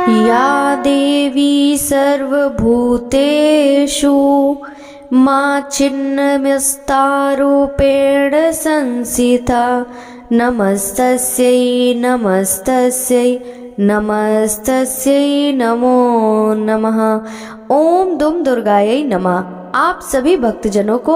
या देवी सर्वभूतेषु मां छिन्नमस्तारूपेण संस्थिता नमस्तस्यै नमस्तस्यै नमस्तस्यै नमो नमः। ओम दुम दुर्गायै नमः। आप सभी भक्तजनों को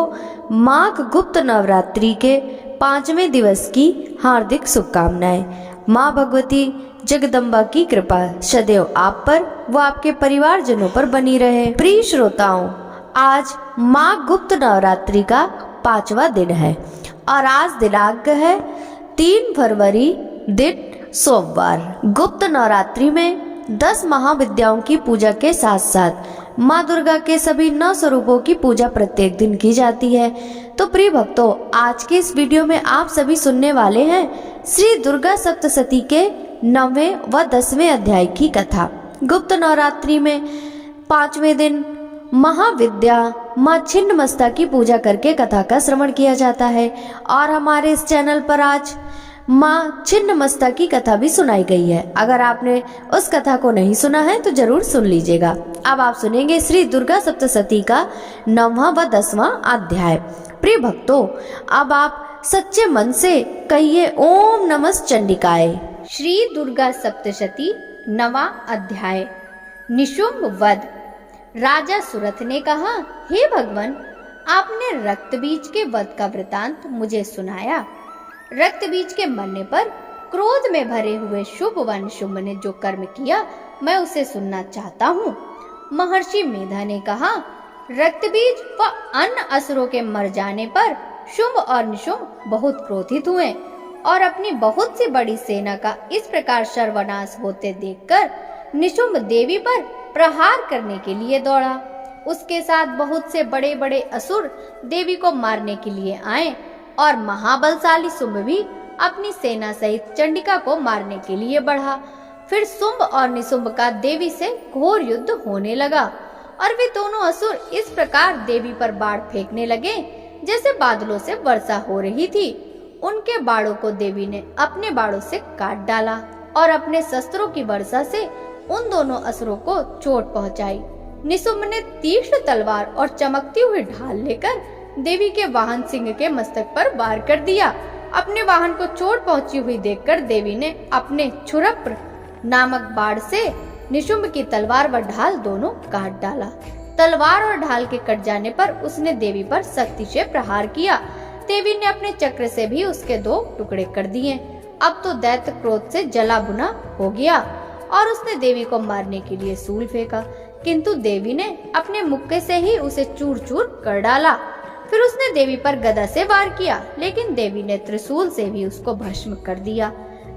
माघ गुप्त नवरात्रि के 5वें दिवस की हार्दिक शुभकामनाएं। माँ भगवती जगदम्बा की कृपा सदैव आप पर व आपके परिवारजनों पर बनी रहे। प्रिय श्रोताओं, आज माघ गुप्त नवरात्रि का 5वां दिन है और आज दिनांक है 3 फरवरी दिन सोमवार। गुप्त नवरात्रि में 10 महाविद्याओं की पूजा के साथ साथ माँ दुर्गा के सभी 9 स्वरूपों की पूजा प्रत्येक दिन की जाती है। तो प्रिय भक्तों, आज के इस वीडियो में आप सभी सुनने वाले हैं श्री दुर्गा सप्तशती के 9वें व 10वें अध्याय की कथा। गुप्त नवरात्रि में 5वें दिन महाविद्या माँ छिन्नमस्ता की पूजा करके कथा का श्रवण किया जाता है और हमारे इस चैनल पर आज माँ छिन्नमस्ता की कथा भी सुनाई गई है। अगर आपने उस कथा को नहीं सुना है तो जरूर सुन लीजिएगा। अब आप सुनेंगे श्री दुर्गा सप्तशती का 9वां व 10वां अध्याय। प्रिय भक्तों, अब आप सच्चे मन से कहिए ओम नमः चंडिकाय। श्री दुर्गा सप्तशती 9वां अध्याय। निशुंभ वध। राजा सुरथ ने कहा, हे भगवान, आपने रक्त बीज के वध का वृतांत मुझे सुनाया। रक्त बीज के मरने पर क्रोध में भरे हुए शुभ व निशुंभ ने जो कर्म किया, मैं उसे सुनना चाहता हूँ। महर्षि मेधा ने कहा, रक्त बीज व अन्य असुरों के मर जाने पर शुंभ और निशुंभ बहुत क्रोधित हुए और अपनी बहुत सी बड़ी सेना का इस प्रकार सर्वनाश होते देखकर निशुंभ देवी पर प्रहार करने के लिए दौड़ा। उसके साथ बहुत से बड़े बड़े असुर देवी को मारने के लिए आए और महाबलशाली शुंभ भी अपनी सेना सहित चंडिका को मारने के लिए बढ़ा। फिर शुंभ और निशुंभ का देवी से घोर युद्ध होने लगा और वे दोनों असुर इस प्रकार देवी पर बाण फेंकने लगे जैसे बादलों से वर्षा हो रही थी। उनके बाणों को देवी ने अपने बाणों से काट डाला और अपने शस्त्रों की वर्षा से उन दोनों असुरों को चोट पहुंचाई। निशुंभ ने तीक्ष्ण तलवार और चमकती हुई ढाल लेकर देवी के वाहन सिंह के मस्तक पर वार कर दिया। अपने वाहन को चोट पहुंची हुई देखकर देवी ने अपने क्षुरप्र नामक बाण से निशुंभ की तलवार व ढाल दोनों काट डाला। तलवार और ढाल के कट जाने पर उसने देवी पर सख्ती से प्रहार किया। देवी ने अपने चक्र से भी उसके 2 टुकड़े कर दिए। अब तो दैत्य क्रोध से जला भुना हो गया और उसने देवी को मारने के लिए शूल फेंका, किंतु देवी ने अपने मुक्के से ही उसे चूर चूर कर डाला। फिर उसने देवी पर गदा से वार किया, लेकिन देवी ने त्रिशूल से भी उसको भस्म कर दिया।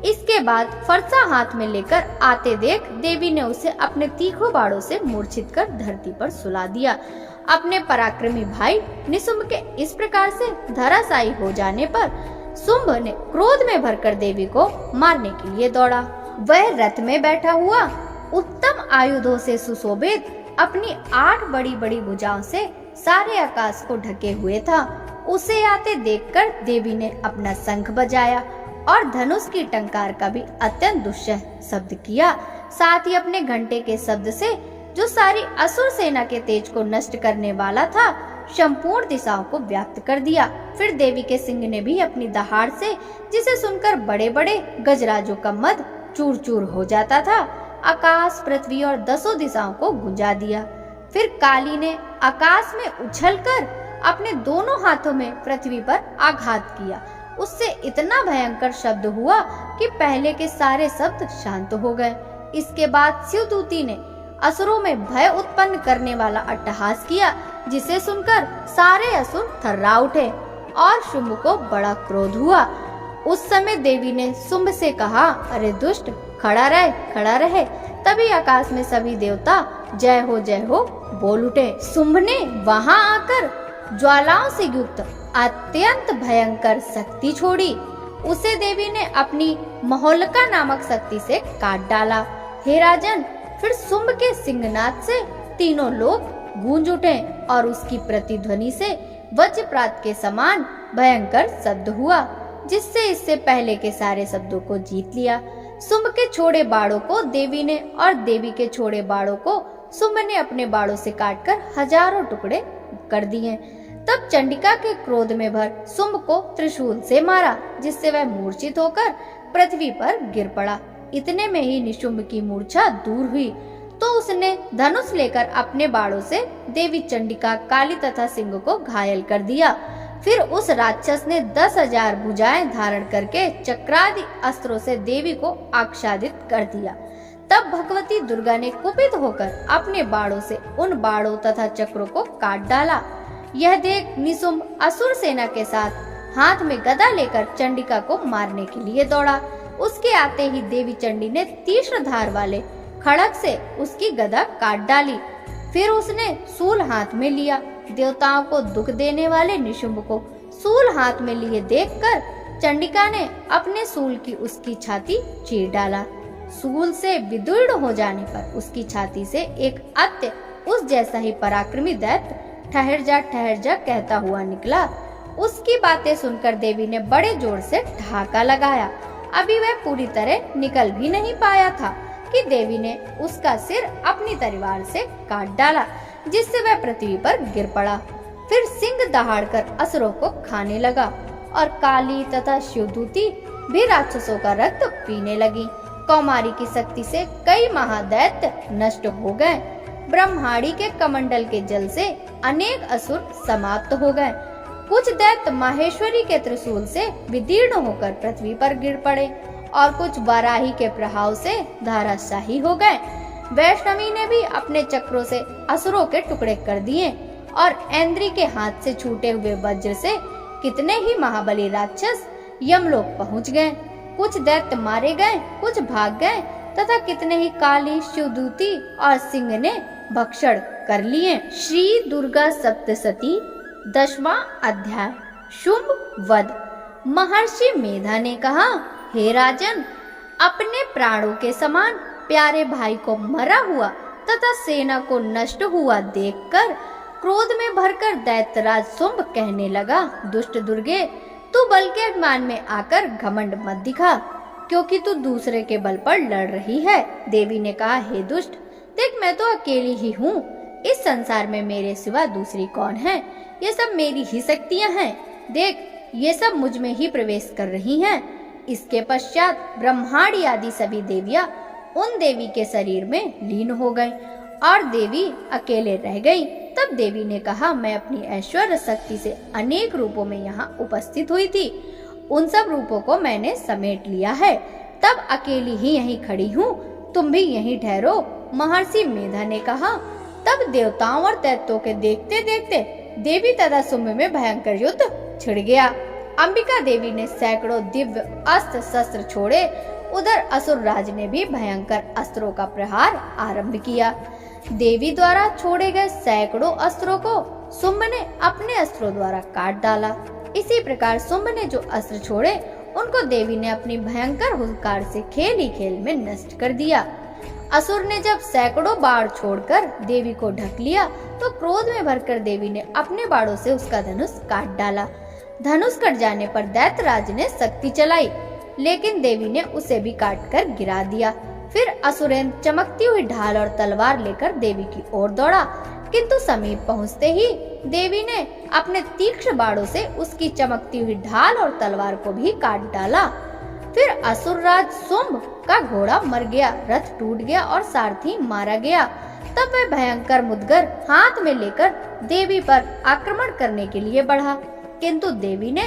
इसके बाद फरसा हाथ में लेकर आते देख देवी ने उसे अपने तीखों बाणों से मूर्छित कर धरती पर सुला दिया। अपने पराक्रमी भाई निशुंभ के इस प्रकार से धराशायी हो जाने पर शुंभ ने क्रोध में भरकर देवी को मारने के लिए दौड़ा। वह रथ में बैठा हुआ उत्तम आयुधों से सुशोभित अपनी 8 बड़ी बड़ी भुजाओं से सारे आकाश को ढके हुए था। उसे आते देखकर देवी ने अपना शंख बजाया और धनुष की टंकार का भी अत्यंत दुस्सह शब्द किया। साथ ही अपने घंटे के शब्द से जो सारी असुर सेना के तेज को नष्ट करने वाला था, संपूर्ण दिशाओं को व्याप्त कर दिया। फिर देवी के सिंह ने भी अपनी दहाड़ से, जिसे सुनकर बड़े बड़े गजराजों का मद चूर चूर हो जाता था, आकाश, पृथ्वी और 10 दिशाओं को गुंजा दिया। फिर काली ने आकाश में उछलकर अपने दोनों हाथों में पृथ्वी पर आघात किया। उससे इतना भयंकर शब्द हुआ कि पहले के सारे शब्द शांत हो गए। इसके बाद शिवदूती ने असुरों में भय उत्पन्न करने वाला अट्टहास किया, जिसे सुनकर सारे असुर थर्रा उठे और शुंभ को बड़ा क्रोध हुआ। उस समय देवी ने शुंभ से कहा, अरे दुष्ट, खड़ा रहे। तभी आकाश में सभी देवता जय हो बोल उठे। शुंभ ने वहां आकर ज्वालाओं से युक्त अत्यंत भयंकर शक्ति छोड़ी। उसे देवी ने अपनी महोलका नामक शक्ति से काट डाला। हे राजन, फिर शुंभ के सिंहनाद से तीनों लोग गूंज उठे और उसकी प्रतिध्वनि से वज्रपात के समान भयंकर शब्द हुआ, जिससे इससे पहले के सारे शब्दों को जीत लिया। शुंभ के छोड़े बाड़ों को देवी ने और देवी के छोड़े बाड़ों को शुंभ ने अपने बाड़ों से काटकर हजारों टुकड़े कर दिए। तब चंडिका के क्रोध में भर शुंभ को त्रिशूल से मारा, जिससे वह मूर्छित होकर पृथ्वी पर गिर पड़ा। इतने में ही निशुंभ की मूर्छा दूर हुई तो उसने धनुष लेकर अपने बाड़ों से देवी चंडिका, काली तथा सिंह को घायल कर दिया। फिर उस राक्षस ने 10,000 भुजाएं धारण करके चक्रादि अस्त्रों से देवी को आच्छादित कर दिया। तब भगवती दुर्गा ने कुपित होकर अपने बाड़ों से उन बाड़ों तथा चक्रों को काट डाला। यह देख निशुंभ असुर सेना के साथ हाथ में गदा लेकर चंडिका को मारने के लिए दौड़ा। उसके आते ही देवी चंडी ने तीक्ष्ण धार वाले खड़ग से उसकी गदा काट डाली। फिर उसने सूल हाथ में लिया। देवताओं को दुख देने वाले निशुंभ को सूल हाथ में लिए देखकर चंडिका ने अपने सूल की उसकी छाती चीर डाला। सूल से विदीर्ण हो जाने पर उसकी छाती से एक अत्य उस जैसा ही पराक्रमी दैत्य ठहर जा कहता हुआ निकला। उसकी बातें सुनकर देवी ने बड़े जोर से ठहाका लगाया। अभी वह पूरी तरह निकल भी नहीं पाया था कि देवी ने उसका सिर अपनी तलवार से काट डाला, जिससे वह पृथ्वी पर गिर पड़ा। फिर सिंह दहाड़कर असुरों को खाने लगा और काली तथा शिवदूती भी राक्षसों का रक्त पीने लगी। कौमारी की शक्ति से कई महादैत्य नष्ट हो गए। ब्रह्मांडी के कमंडल के जल से अनेक असुर समाप्त हो गए। कुछ दैत्य माहेश्वरी के त्रिशूल से विदीर्ण होकर पृथ्वी पर गिर पड़े और कुछ वाराही के प्रभाव से धाराशाही हो गए। वैष्णवी ने भी अपने चक्रों से असुरों के टुकड़े कर दिए और ऐन्द्री के हाथ से छूटे हुए वज्र से कितने ही महाबली राक्षस यमलोक पहुंच गए। कुछ दैत्य मारे गए, कुछ भाग गए तथा कितने ही काली, शिवदूती और सिंह ने भक्षण कर लिए। श्री दुर्गा सप्तशती 10वां अध्याय। शुंभ वध। महर्षि मेधा ने कहा, हे राजन, अपने प्राणों के समान प्यारे भाई को मरा हुआ तथा सेना को नष्ट हुआ देखकर क्रोध में भरकर दैत्यराज शुंभ कहने लगा, दुष्ट दुर्गे, तू बल के अभिमान में आकर घमंड मत दिखा, क्योंकि तू दूसरे के बल पर लड़ रही है। देवी ने कहा, हे दुष्ट, देख मैं तो अकेली ही हूँ। इस संसार में मेरे सिवा दूसरी कौन है? ये सब मेरी ही शक्तियाँ हैं। देख, ये सब मुझ में ही प्रवेश कर रही हैं। इसके पश्चात ब्रह्मांडी आदि सभी देवियां उन देवी के शरीर में लीन हो गईं और देवी अकेले रह गई। तब देवी ने कहा, मैं अपनी ऐश्वर्य शक्ति से अनेक रूपों में यहाँ उपस्थित हुई थी। उन सब रूपों को मैंने समेट लिया है। तब अकेली ही यहीं खड़ी हूँ, तुम भी यहीं ठहरो। महर्षि मेधा ने कहा। तब देवताओं और दैत्यों के देखते देखते देवी तथा शुंभ में भयंकर युद्ध छिड़ गया। अंबिका देवी ने सैकड़ों दिव्य अस्त्र शस्त्र छोड़े। उधर असुर राज ने भी भयंकर अस्त्रों का प्रहार आरंभ किया। देवी द्वारा छोड़े गए सैकड़ों अस्त्रों को शुंभ ने अपने अस्त्रों द्वारा काट डाला। इसी प्रकार शुंभ ने जो अस्त्र छोड़े उनको देवी ने अपनी भयंकर हुंकार से खेल ही खेल में नष्ट कर दिया। असुर ने जब सैकड़ों बाढ़ छोड़कर देवी को ढक लिया तो क्रोध में भरकर देवी ने अपने बाड़ों से उसका धनुष काट डाला। धनुष कट जाने पर दैत्यराज ने शक्ति चलाई, लेकिन देवी ने उसे भी काटकर गिरा दिया। फिर असुरेंद्र चमकती हुई ढाल और तलवार लेकर देवी की ओर दौड़ा, किंतु समीप पहुंचते ही देवी ने अपने तीक्ष्ण बाड़ों से उसकी चमकती हुई ढाल और तलवार को भी काट डाला। फिर असुरराज शुंभ का घोड़ा मर गया, रथ टूट गया और सारथी मारा गया। तब वह भयंकर मुदगर हाथ में लेकर देवी पर आक्रमण करने के लिए बढ़ा, किंतु देवी ने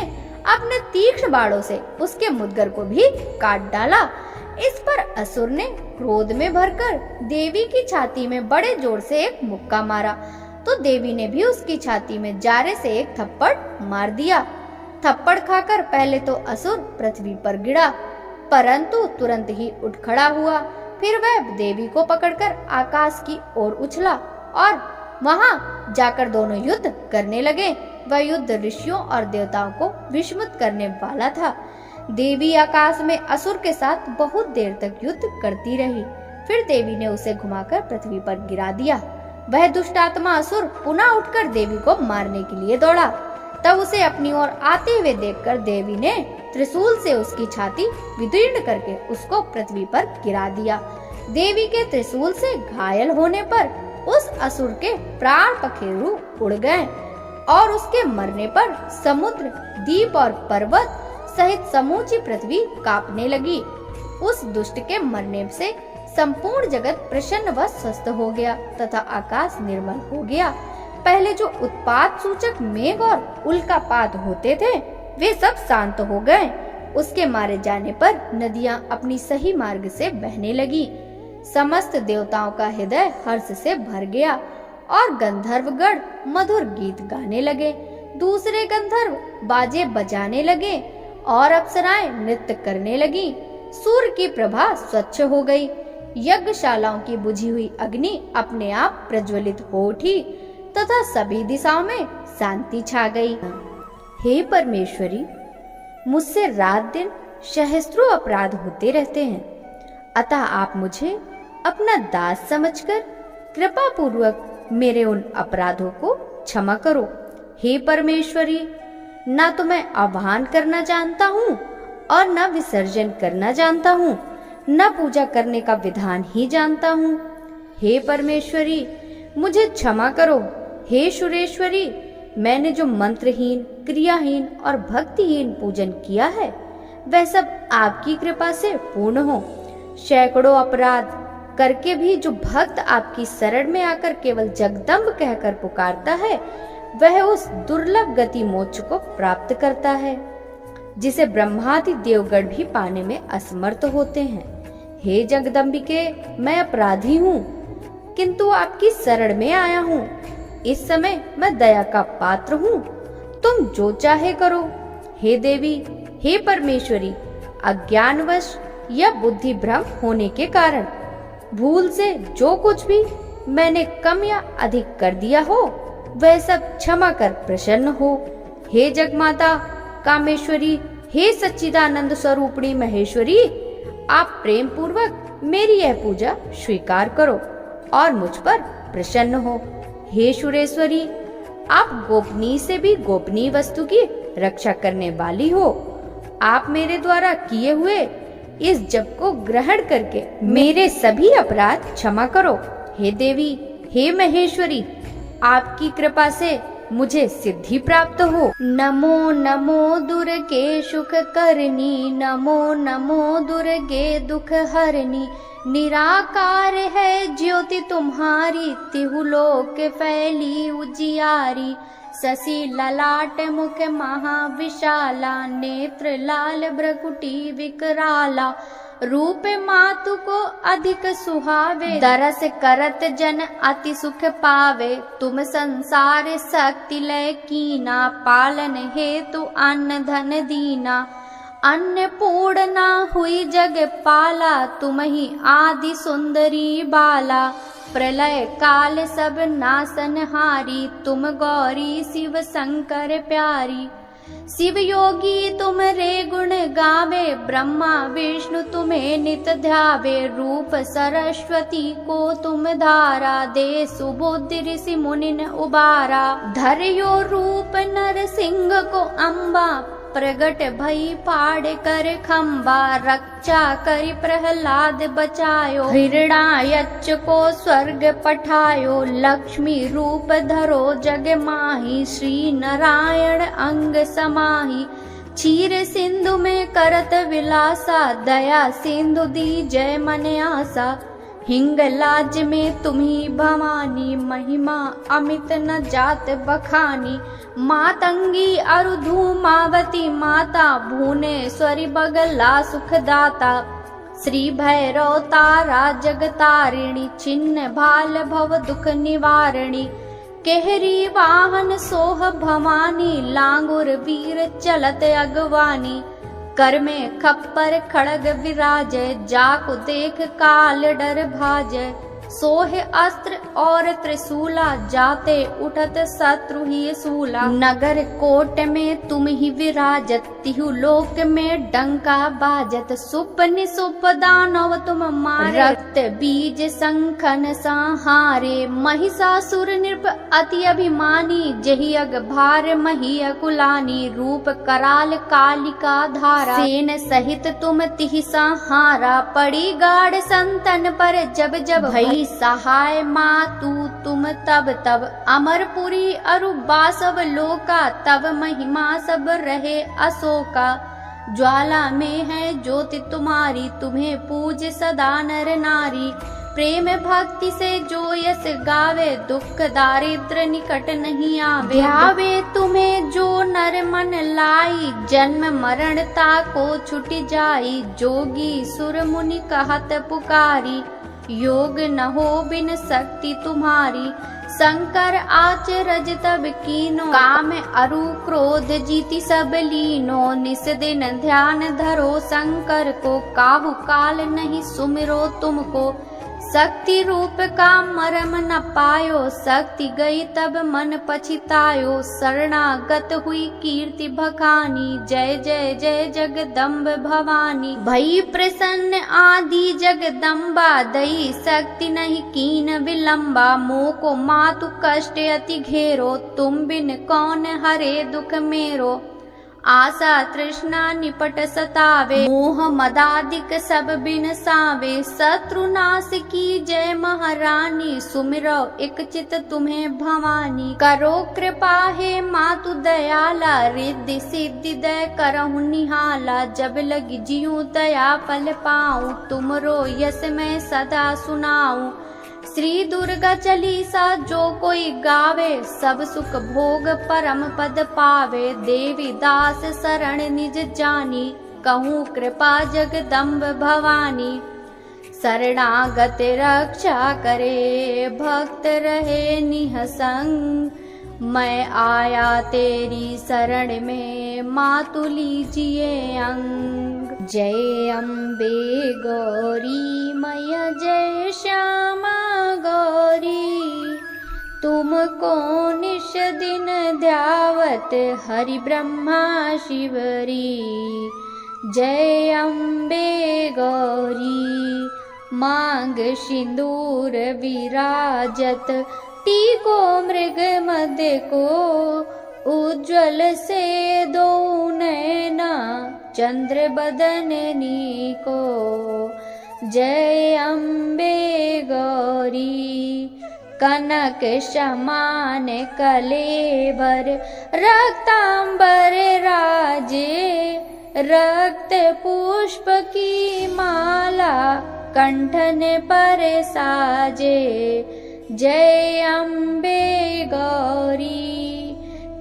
अपने तीक्ष्ण बाड़ों से उसके मुदगर को भी काट डाला। इस पर असुर ने क्रोध में भरकर देवी की छाती में बड़े जोर से एक मुक्का मारा, तो देवी ने भी उसकी छाती में जारे से एक थप्पड़ मार दिया। थप्पड़ खाकर पहले तो असुर पृथ्वी पर गिरा, परंतु तुरंत ही उठ खड़ा हुआ। फिर वह देवी को पकड़कर आकाश की ओर उछला और वहां जाकर दोनों युद्ध करने लगे। वह युद्ध ऋषियों और देवताओं को विस्मित करने वाला था। देवी आकाश में असुर के साथ बहुत देर तक युद्ध करती रही। फिर देवी ने उसे घुमाकर पृथ्वी पर गिरा दिया। वह दुष्टात्मा असुर पुनः उठकर देवी को मारने के लिए दौड़ा। तब उसे अपनी ओर आते हुए देखकर देवी ने त्रिशूल से उसकी छाती विदीर्ण करके उसको पृथ्वी पर गिरा दिया। देवी के त्रिशूल से घायल होने पर उस असुर के प्राण पखेरु उड़ गए और उसके मरने पर समुद्र, द्वीप और पर्वत सहित समूची पृथ्वी कांपने लगी। उस दुष्ट के मरने से संपूर्ण जगत प्रसन्न व स्वस्थ हो गया तथा आकाश निर्मल हो गया। पहले जो उत्पात सूचक मेघ और उल्कापात होते थे वे सब शांत हो गए। उसके मारे जाने पर नदियां अपनी सही मार्ग से बहने लगी। समस्त देवताओं का हृदय हर्ष से भर गया और गंधर्वगण मधुर गीत गाने लगे। दूसरे गंधर्व बाजे बजाने लगे और अप्सराएं नृत्य करने लगी। सूर्य की प्रभा स्वच्छ हो गई। यज्ञशालाओं की बुझी हुई अग्नि अपने आप प्रज्वलित हो उठी तथा सभी दिशाओं में शांति छा गई। हे परमेश्वरी, मुझसे रात दिन सहस्त्रों अपराध होते रहते हैं, अतः आप मुझे अपना दास समझकर कृपा पूर्वक मेरे उन अपराधों को क्षमा करो। हे परमेश्वरी, ना तो मैं आह्वान करना जानता हूँ और न विसर्जन करना जानता हूँ, न पूजा करने का विधान ही जानता हूँ। हे परमेश्वरी, मुझे क्षमा करो। हे सुरेश्वरी, मैंने जो मंत्रहीन, क्रियाहीन और भक्तिहीन पूजन किया है वह सब आपकी कृपा से पूर्ण हो। सैकड़ों अपराध करके भी जो भक्त आपकी शरण में आकर केवल जगदम्ब कहकर पुकारता है वह उस दुर्लभ गति मोक्ष को प्राप्त करता है जिसे ब्रह्मादि देवगण भी पाने में असमर्थ होते हैं। हे जगदम्बिके, मैं अपराधी हूँ किंतु आपकी शरण में आया हूँ। इस समय मैं दया का पात्र हूँ, तुम जो चाहे करो। हे देवी, हे परमेश्वरी, अज्ञानवश या बुद्धि भ्रम होने के कारण भूल से जो कुछ भी मैंने कम या अधिक कर दिया हो वह सब क्षमा कर प्रसन्न हो। हे जगमाता कामेश्वरी, हे सच्चिदानंद स्वरूपिणी महेश्वरी, आप प्रेम पूर्वक मेरी यह पूजा स्वीकार करो और मुझ पर प्रसन्न हो। हे सुरेश्वरी, आप गोपनीय से भी गोपनीय वस्तु की रक्षा करने वाली हो। आप मेरे द्वारा किए हुए इस जप को ग्रहण करके मेरे सभी अपराध क्षमा करो। हे देवी, हे महेश्वरी, आपकी कृपा से मुझे सिद्धि प्राप्त हो। नमो नमो दुर्गे सुख करनी, नमो नमो दुर्गे दुख हरनी। निराकार है ज्योति तुम्हारी, तिहु लोक फैली उजियारी। शशि ललाट मुख महाविशाला, नेत्र लाल भ्रकुटी विकराला। रूप मातु को अधिक सुहावे, दरस करत जन अति सुख पावे। तुम संसार शक्ति लय कीना, पालन हेतु अन्न धन दीना। अन्नपूर्णा हुई जग पाला, तुम ही आदि सुंदरी बाला। प्रलय काल सब नासनहारी, तुम गौरी शिव शंकर प्यारी। शिव योगी तुम रे गुण गावे, ब्रह्मा विष्णु तुम्हें नित ध्यावे। रूप सरस्वती को तुम धारा, दे सुबुद्धि ऋषि मुनिन उबारा। धर्यो रूप नर सिंह को अम्बा, प्रगट भई पाड़ कर खम्बा। रक्षा करी प्रहलाद बचायो, हिरणायच को स्वर्ग पठायो। लक्ष्मी रूप धरो जग माही, श्री नारायण अंग समाही। क्षीर सिंधु में करत विलासा, दया सिंधु दी जय मन आसा। हिंगलाज में तुम्ही भवानी, महिमा अमित न जात बखानी। मातंगी अरु धूमावती माता, भुवनेश्वरी बगला सुखदाता। श्री भैरव तारा जगतारिणी, छिन्न भाल भव दुख निवारणी। केहरी वाहन सोह भवानी, लांगुर वीर चलत अगवानी। कर में खप्पर खड़ग विराजय, जाको देख काल डर भाजय। सोहे अस्त्र और त्रिशूला, जाते उठत शत्रु ही सूला। नगर कोट में तुम ही विराजत, तिहु लोक में डंका बाजत। सुप निसुप दानव तुम मारे, रक्त बीज संखन संहारे। महिषासुर नृप अति अभिमानी, जहि अग भार मही अकुलानी। रूप कराल कालिका धारा, सेन सहित तुम तिहि संहारा। पड़ी गाढ़ संतन पर जब जब, भई सहाय मातु तुम तब तब। अमरपुरी अरु बासव लोका, तब महिमा सब रहे अशोका। ज्वाला में है ज्योति तुम्हारी, तुम्हें पूज सदा नर नारी। प्रेम भक्ति से जो यस गावे, दुख दारिद्र निकट नहीं आवे। ध्यावे तुम्हें जो नर मन लाई, जन्म मरणता को छुट जाई। जोगी सुर मुनि कहत पुकारी, योग न हो बिन शक्ति तुम्हारी। शंकर आचरज तब कीनो, काम अरु क्रोध जीति सब लीनो। निस दिन ध्यान धरो शंकर को, काहू काल नहीं सुमिरो तुमको। शक्ति रूप का मरम न पायो, शक्ति गई तब मन पछितायो। शरणागत हुई कीर्ति बखानी, जय जय जय जगदम्ब भवानी। भई प्रसन्न आदि जगदम्बा, दई शक्ति नहीं कीन विलंबा। मोह को मातु कष्ट अति घेरो, तुम बिन कौन हरे दुख मेरो। आशा तृष्णा निपट सतावे, मोह मदादिक सब बिन सावे। शत्रु नाश की जय महारानी, सुमिरो एक चित तुम्हें भवानी। करो कृपा हे मातु दयाला, रिद्धि सिद्धि दय करहु निहाला। जब लग जियूं दया फल पाऊं, तुमरो यस मैं सदा सुनाऊं। श्री दुर्गा चालीसा जो कोई गावे, सब सुख भोग परम पद पावे। देवी दास शरण निज जानी, कहूँ कृपा जगदम्ब भवानी। शरणागत रक्षा करे, भक्त रहे निहसंग। मैं आया तेरी शरण में, मातु लीजिए अंग। जय अम्बे गौरी मैया, जय श्यामा गौरी। तुमको निश दिन ध्यावत, हरि ब्रह्मा शिवरी। जय अम्बे गौरी, मांग सिंदूर विराजत। टीको मृग मध्य को, उज्ज्वल से दो नैना। चंद्र बदननी को, जय अम्बे गौरी। कनक समान कलेवर, रक्तांबर राजे। रक्त पुष्प की माला, कंठन पर साजे। जय अम्बे गौरी,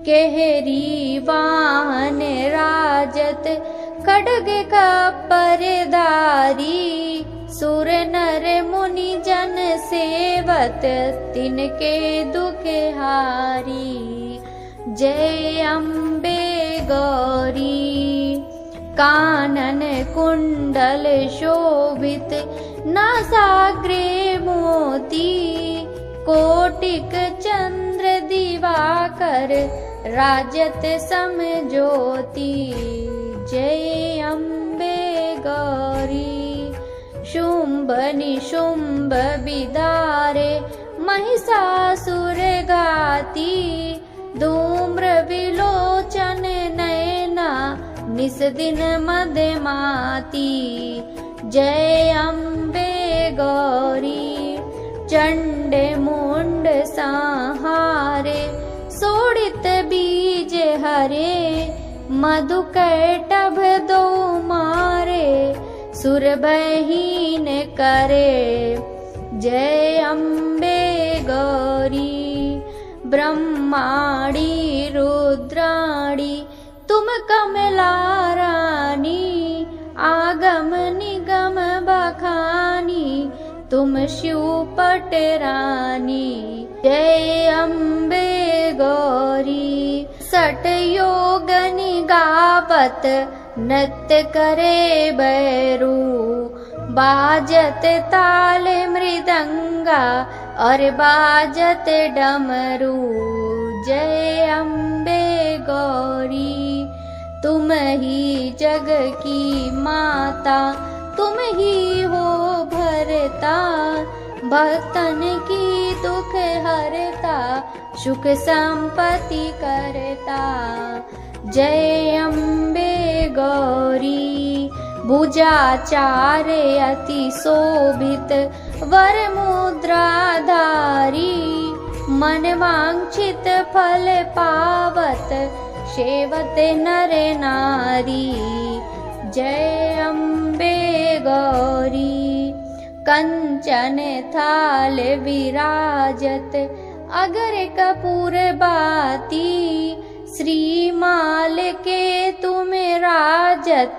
केहरी वाहन राजत। खड्ग कपर धारी, सुर नर मुनि जन सेवत। तिनके दुख हारी, जय अम्बे गौरी। कानन कुंडल शोभित, नासाग्रे मोती। कोटिक चंद्र दिवाकर, राजत सम ज्योति। जय अम्बे गौरी। शुंभ निशुंभ बिदारे, महिषासुर घाती। धूम्र विलोचन नयना, निस दिन मदमाती। जय अम्बे गौरी। चंड मुंड संहारे, सोडित बीज हरे। मधु कैटभ दो मारे, सुर बहीन करे। जय अम्बे गौरी। ब्रह्माणी रुद्राणी, तुम कमला रानी। आगम निगम बखानी, तुम शिवपट रानी। जय अम्बे गौरी। सट योग निगावत, नृत्य करे बैरू। बाजत ताल मृदंग, गंगा और बाजत डमरू। जय अम्बे गौरी, तुम ही जग की माता, तुम ही हो भरता, भक्तन की दुख हरता, सुख संपत्ति करता। जय अम्बे गौरी, भुजाचार अति शोभित, वर मुद्राधारी, मन वांछित फल पावत, सेवत नर नारी। जय अम्बे गौरी, कंचन थाल विराजत, अगर कपूर बाती, श्रीमाल के तुम राजत,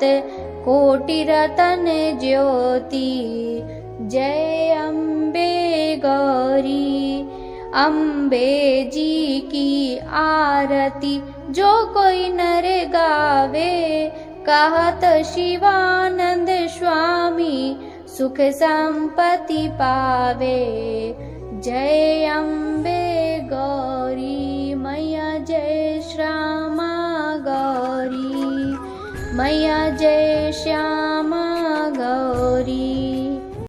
कोटि रतन ज्योति। जय अम्बे गौरी, अम्बे जी की आरती जो कोई नर गावे, कहत शिवानंद स्वामी सुख संपत्ति पावे। जय अम्बे गौरी, मैया जय श्यामा गौरी, मैया जय श्यामा गौरी।